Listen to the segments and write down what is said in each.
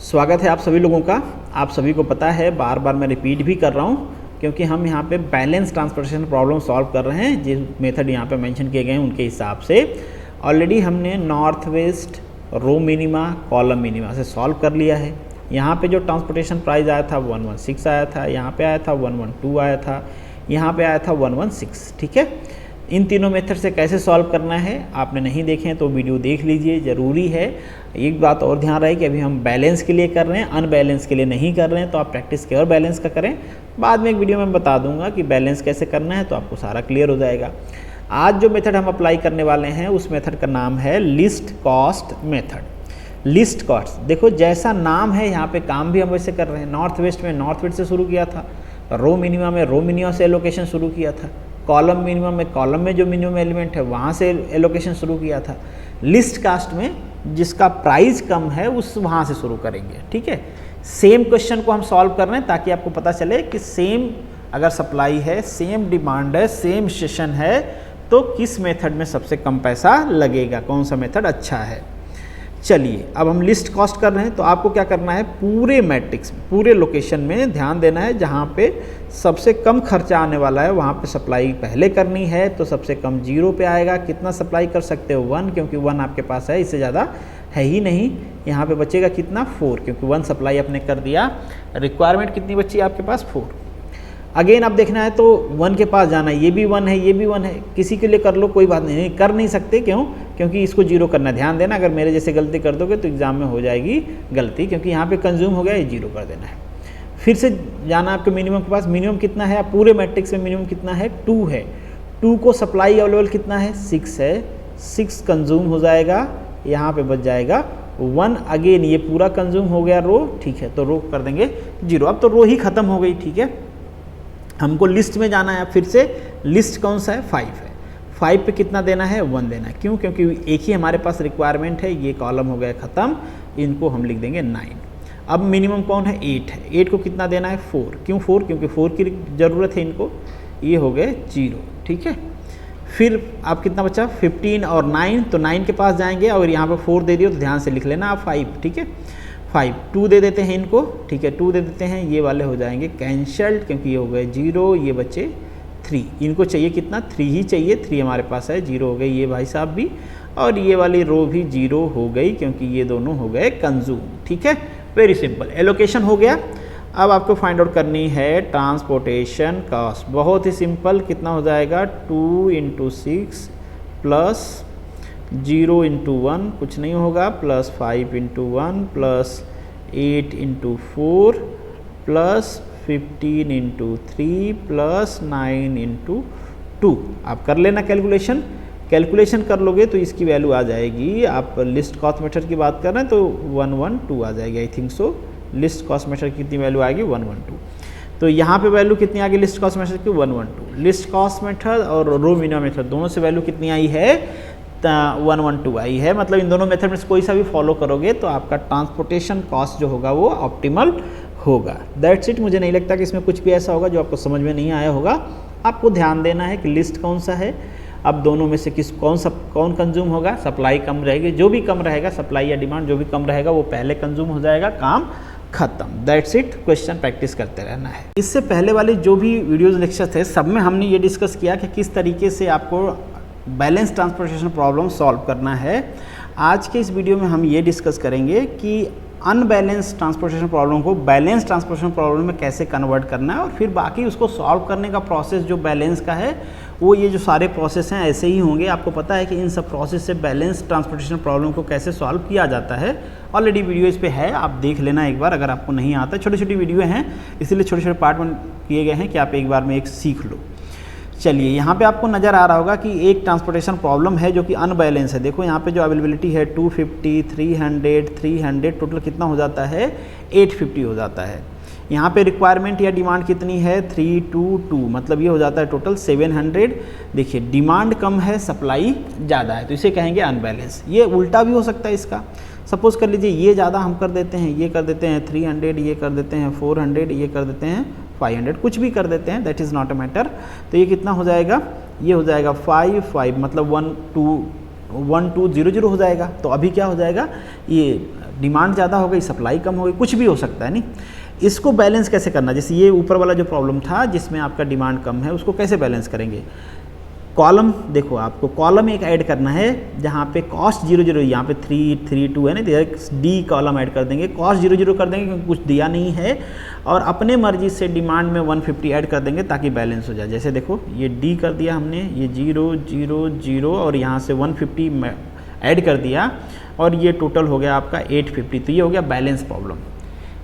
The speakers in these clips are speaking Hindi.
स्वागत है आप सभी लोगों का। आप सभी को पता है, बार बार मैं रिपीट भी कर रहा हूँ क्योंकि हम यहाँ पे बैलेंस ट्रांसपोर्टेशन प्रॉब्लम सॉल्व कर रहे हैं। जिस मेथड यहाँ पे मेंशन किए गए हैं उनके हिसाब से ऑलरेडी हमने north west, row minima, column minima से सॉल्व कर लिया है। यहाँ पे जो ट्रांसपोर्टेशन प्राइस आया था 116 आया था, यहाँ पे आया था 112 आया था, यहाँ पे आया था 116। ठीक है, इन तीनों मेथड से कैसे सॉल्व करना है आपने नहीं देखे हैं तो वीडियो देख लीजिए, ज़रूरी है। एक बात और ध्यान रहे कि अभी हम बैलेंस के लिए कर रहे हैं, अनबैलेंस के लिए नहीं कर रहे हैं। तो आप प्रैक्टिस केवल बैलेंस का करें। बाद में एक वीडियो में बता दूंगा कि बैलेंस कैसे करना है, तो आपको सारा क्लियर हो जाएगा। आज जो मेथड हम अप्लाई करने वाले हैं उस मेथड का नाम है list cost method. List cost, देखो जैसा नाम है यहाँ पे काम भी हम वैसे कर रहे हैं। नॉर्थ वेस्ट में नॉर्थ वेस्ट से शुरू किया था, रो मिनिमा में रो मिनिमा से एलोकेशन शुरू किया था, कॉलम मिनिमम में कॉलम में जो मिनिमम एलिमेंट है वहाँ से एलोकेशन शुरू किया था। लिस्ट कास्ट में जिसका प्राइस कम है उस वहाँ से शुरू करेंगे। ठीक है, सेम क्वेश्चन को हम सॉल्व कर रहे हैं ताकि आपको पता चले कि सेम अगर सप्लाई है, सेम डिमांड है, सेम सेशन है तो किस मेथड में सबसे कम पैसा लगेगा, कौन सा मेथड अच्छा है। चलिए अब हम लिस्ट कॉस्ट कर रहे हैं तो आपको क्या करना है, पूरे मैट्रिक्स पूरे लोकेशन में ध्यान देना है। जहाँ पे सबसे कम खर्चा आने वाला है वहाँ पे सप्लाई पहले करनी है। तो सबसे कम 0 पे आएगा। कितना सप्लाई कर सकते हो 1, क्योंकि 1 आपके पास है, इससे ज़्यादा है ही नहीं। यहाँ पे बचेगा कितना 4, क्योंकि 1 सप्लाई आपने कर दिया। रिक्वायरमेंट कितनी बची आपके पास 4। अगेन आप देखना है तो 1 के पास जाना है, ये भी 1 है, ये भी 1 है। किसी के लिए कर लो कोई बात नहीं, कर नहीं सकते क्यों, क्योंकि इसको 0 करना। ध्यान देना, अगर मेरे जैसे गलती कर दोगे तो एग्जाम में हो जाएगी गलती, क्योंकि यहाँ पे कंज्यूम हो गया, ये 0 कर देना है। फिर से जाना आपके मिनिमम के पास। मिनिमम कितना है, आप पूरे मैट्रिक्स में मिनिमम कितना है 2 है। 2 को सप्लाई अवेलेबल कितना है 6 है, 6 कंज्यूम हो जाएगा। यहाँ पे बच जाएगा 1। अगेन ये पूरा कंज्यूम हो गया रो। ठीक है, तो रो कर देंगे 0। अब तो रो ही खत्म हो गई। ठीक है, हमको लिस्ट में जाना है। फिर से लिस्ट कौन सा है 5 है। 5 पे कितना देना है 1 देना है। क्यों, क्योंकि एक ही हमारे पास रिक्वायरमेंट है। ये कॉलम हो गया ख़त्म, इनको हम लिख देंगे 9। अब मिनिमम कौन है 8 है। 8 को कितना देना है 4। क्यों 4, क्योंकि 4 की ज़रूरत है इनको। ये हो गए 0। ठीक है, फिर आप कितना बचा 15 और 9, तो 9 के पास जाएंगे और यहाँ पर 4 दे दियो तो ध्यान से लिख लेना आप 5। ठीक है, 5 2 दे देते हैं इनको। ठीक है, 2 दे देते हैं, ये वाले हो जाएंगे कैंसल्ड क्योंकि ये हो गए 0, ये बचे 3। इनको चाहिए कितना 3 ही चाहिए, 3 हमारे पास है, 0 हो गई ये भाई साहब भी, और ये वाली रो भी 0 हो गई क्योंकि ये दोनों हो गए कंज्यूम। ठीक है, वेरी सिंपल, एलोकेशन हो गया। अब आपको फाइंड आउट करनी है ट्रांसपोर्टेशन कॉस्ट। बहुत ही सिंपल, कितना हो जाएगा 2 × 6 प्लस 0 × 1 कुछ नहीं होगा, प्लस 5 × 1 प्लस 8 × 4 प्लस 15 × 3 प्लस 9 × 2। आप कर लेना कैलकुलेशन। कैलकुलेशन कर लोगे तो इसकी वैल्यू आ जाएगी। आप लिस्ट कॉस्ट मेथड की बात कर रहे हैं तो 112 आ जाएगी, I think so. List cost method की कितनी वैल्यू आएगी 112। तो यहाँ पे वैल्यू कितनी आ गई लिस्ट कॉस्ट मेथड की 112। मिस्ट कॉस्ट मेथड और रो मिनिमम मेथड दोनों से वैल्यू कितनी आई है 112 आई है। मतलब इन दोनों मेथड में कोई सा भी फॉलो करोगे तो आपका ट्रांसपोर्टेशन कॉस्ट जो होगा वो ऑप्टिमल होगा। That's it. मुझे नहीं लगता कि इसमें कुछ भी ऐसा होगा जो आपको समझ में नहीं आया होगा। आपको ध्यान देना है कि लिस्ट कौन सा है। अब दोनों में से कौन कंज्यूम होगा, सप्लाई कम रहेगी। जो भी कम रहेगा, सप्लाई या डिमांड जो भी कम रहेगा वो पहले कंज्यूम हो जाएगा, काम खत्म। That's it. क्वेश्चन प्रैक्टिस करते रहना है। इससे पहले वाले जो भी वीडियोस लेक्चर थे सब में हमने ये डिस्कस किया कि किस तरीके से आपको बैलेंस ट्रांसपोर्टेशन प्रॉब्लम सॉल्व करना है। आज के इस वीडियो में हम ये डिस्कस करेंगे कि अनबैलेंस ट्रांसपोर्टेशन प्रॉब्लम को बैलेंस ट्रांसपोर्टेशन प्रॉब्लम में कैसे कन्वर्ट करना है, और फिर बाकी उसको सॉल्व करने का प्रोसेस जो बैलेंस का है वो ये जो सारे प्रोसेस हैं ऐसे ही होंगे। आपको पता है कि इन सब प्रोसेस से बैलेंस ट्रांसपोर्टेशन प्रॉब्लम को कैसे सॉल्व किया जाता है। ऑलरेडी वीडियो इस पे है, आप देख लेना एक बार अगर आपको नहीं आता। छोटी छोटी वीडियो हैं इसलिए छोटे छोटे पार्ट में किए गए हैं कि आप एक बार में एक सीख लो। चलिए यहाँ पे आपको नज़र आ रहा होगा कि एक ट्रांसपोर्टेशन प्रॉब्लम है जो कि अनबैलेंस है। देखो यहाँ पे जो अवेलेबिलिटी है 250, 300, टोटल कितना हो जाता है 850 हो जाता है। यहाँ पे रिक्वायरमेंट या डिमांड कितनी है 322, मतलब ये हो जाता है टोटल 700। देखिए डिमांड कम है, सप्लाई ज़्यादा है, तो इसे कहेंगे अनबैलेंस। ये उल्टा भी हो सकता है इसका। सपोज कर लीजिए ये ज़्यादा हम कर देते हैं, ये कर देते हैं 300, ये कर देते हैं 400, ये कर देते हैं 500, कुछ भी कर देते हैं, that is not a matter. तो ये कितना हो जाएगा, ये हो जाएगा 5 मतलब 1200 हो जाएगा। तो अभी क्या हो जाएगा, ये डिमांड ज़्यादा हो गई, सप्लाई कम हो गई, कुछ भी हो सकता है नहीं। इसको बैलेंस कैसे करना, जैसे ये ऊपर वाला जो प्रॉब्लम था जिसमें आपका डिमांड कम है, उसको कैसे बैलेंस करेंगे। कॉलम देखो, आपको कॉलम एक ऐड करना है जहाँ पे कॉस्ट 0 यहाँ पे 3 3 2 है ना, तो डी कॉलम ऐड कर देंगे, कॉस्ट 0 कर देंगे क्योंकि कुछ दिया नहीं है, और अपने मर्जी से डिमांड में 150 ऐड कर देंगे ताकि बैलेंस हो जाए। जैसे देखो ये डी कर दिया हमने, ये 0 0 0 और यहाँ से 150 ऐड कर दिया, और ये टोटल हो गया आपका 850। तो ये हो गया बैलेंस प्रॉब्लम।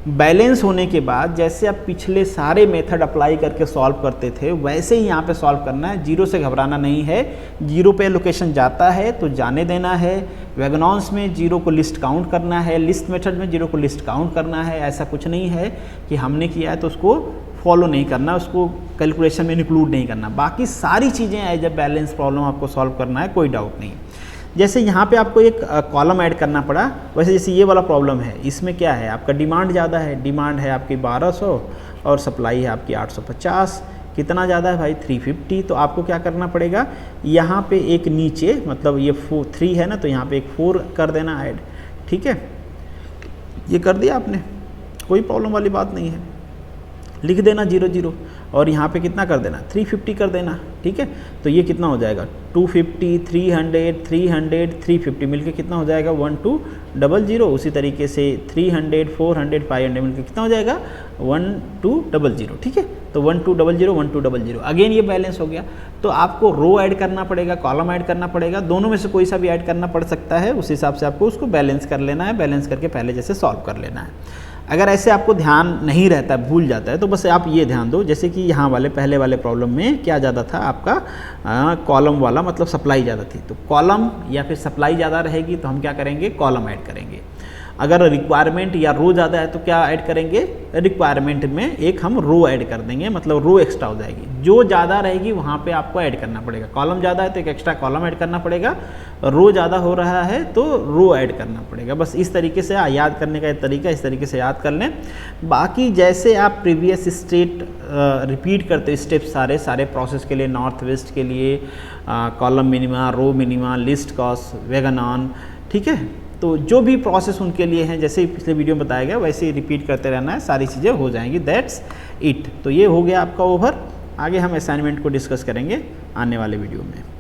बैलेंस होने के बाद जैसे आप पिछले सारे मेथड अप्लाई करके सॉल्व करते थे वैसे ही यहाँ पे सॉल्व करना है, जीरो से घबराना नहीं है। जीरो पे लोकेशन जाता है तो जाने देना है। वैगनॉन्स में जीरो को लिस्ट काउंट करना है, लिस्ट मेथड में जीरो को लिस्ट काउंट करना है। ऐसा कुछ नहीं है कि हमने किया है तो उसको फॉलो नहीं करना, उसको कैलकुलेशन में इंक्लूड नहीं करना। बाकी सारी चीज़ें एज ए बैलेंस प्रॉब्लम आपको सॉल्व करना है, कोई डाउट नहीं। जैसे यहाँ पे आपको एक कॉलम ऐड करना पड़ा, वैसे जैसे ये वाला प्रॉब्लम है, इसमें क्या है आपका डिमांड ज़्यादा है, डिमांड है आपकी 1200 और सप्लाई है आपकी 850। कितना ज़्यादा है भाई 350। तो आपको क्या करना पड़ेगा, यहाँ पे एक नीचे मतलब ये 3 है ना, तो यहाँ पे एक 4 कर देना ऐड। ठीक है, ये कर दिया आपने, कोई प्रॉब्लम वाली बात नहीं है। लिख देना 0 0 और यहाँ पे कितना कर देना 350 कर देना। ठीक है, तो ये कितना हो जाएगा 250 300 300 350 मिलके कितना हो जाएगा 1200। उसी तरीके से 300 400 500 मिलके कितना हो जाएगा 1200। ठीक है, तो 1200 1200 अगेन ये बैलेंस हो गया। तो आपको रो ऐड करना पड़ेगा, कॉलम ऐड करना पड़ेगा, दोनों में से कोई सा भी ऐड करना पड़ सकता है। उस हिसाब से आपको उसको बैलेंस कर लेना है, बैलेंस करके पहले जैसे सॉल्व कर लेना है। अगर ऐसे आपको ध्यान नहीं रहता है, भूल जाता है, तो बस आप ये ध्यान दो, जैसे कि यहाँ वाले पहले वाले प्रॉब्लम में क्या ज़्यादा था आपका कॉलम वाला, मतलब सप्लाई ज़्यादा थी, तो कॉलम या फिर सप्लाई ज़्यादा रहेगी तो हम क्या करेंगे कॉलम ऐड करेंगे। अगर रिक्वायरमेंट या रो ज़्यादा है तो क्या ऐड करेंगे, रिक्वायरमेंट में एक हम रो ऐड कर देंगे, मतलब रो एक्स्ट्रा हो जाएगी। जो ज़्यादा रहेगी वहाँ पे आपको ऐड करना पड़ेगा। कॉलम ज़्यादा है तो एक एक्स्ट्रा कॉलम ऐड करना पड़ेगा, रो ज़्यादा हो रहा है तो रो ऐड करना पड़ेगा। बस इस तरीके से याद करने का एक तरीका, इस तरीके से याद कर लें। बाकी जैसे आप प्रीवियस स्टेट रिपीट करते स्टेप सारे प्रोसेस के लिए, नॉर्थ वेस्ट के लिए column minima, row minima, least cost, वैगनॉन, ठीक है, तो जो भी प्रोसेस उनके लिए हैं जैसे पिछले वीडियो में बताया गया वैसे ही रिपीट करते रहना है, सारी चीज़ें हो जाएंगी। That's it. तो ये हो गया आपका ओवर। आगे हम असाइनमेंट को डिस्कस करेंगे आने वाले वीडियो में।